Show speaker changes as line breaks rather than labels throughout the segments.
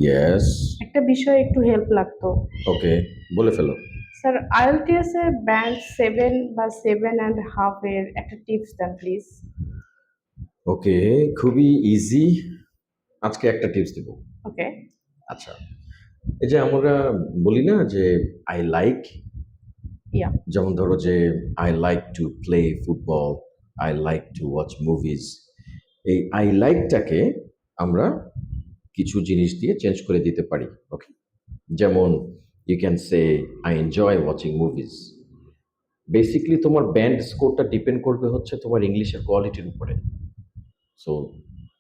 Yes.
একটা বিষয়ে একটু হেল্প লাগতো।
ওকে, বলে ফেলো।
স্যার, আইএলটিএস এর ব্যান্ড 7 বা 7.5 এর একটা টিপস দেন প্লিজ।
ওকে, খুবই ইজি। আজকে একটা টিপস দিব।
ওকে।
আচ্ছা, এই যে আমরা বলি না যে আই লাইক,
ইয়া।
যেমন ধরো যে I like to play football, I like to watch movies. এই আই লাইকটাকে আমরা কিছু জিনিস দিয়ে চেঞ্জ করে দিতে পারি। ওকে, যেমন you can say I enjoy watching movies. Basically তোমার ব্যান্ড স্কোরটা ডিপেন্ড করবে হচ্ছে তোমার ইংলিশের কোয়ালিটির উপরে। সো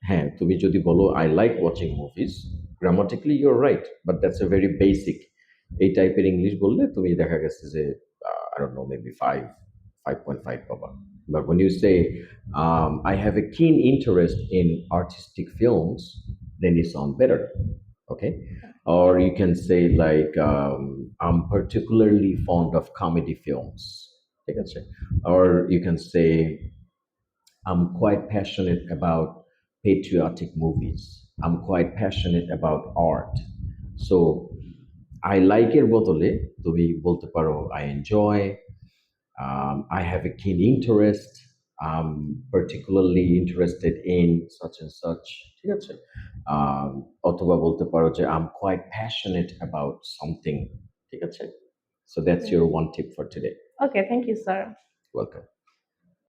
হ্যাঁ, তুমি যদি বলো I like watching movies, grammatically your right, but that's a very basic. এই টাইপের ইংলিশ বললে তুমি দেখা গেছে যে আই ডোন্ট নো, মেবি 5.5 পাবা। But when you say, I have a keen interest in artistic films, then you sound better. Okay. Or you can say like, I'm particularly fond of comedy films. ঠিক আছে? Or you can say, I'm quite passionate about patriotic movies. I'm quite passionate about art. So I like এর বদলে তুমি বলতে পারো I enjoy, I have a keen interest, I'm particularly interested in such and such। ঠিক আছে? Um, অথবা বলতে পারো যে I'm quite passionate about something। ঠিক আছে? So that's your one tip for today.
Okay, thank you sir.
Welcome.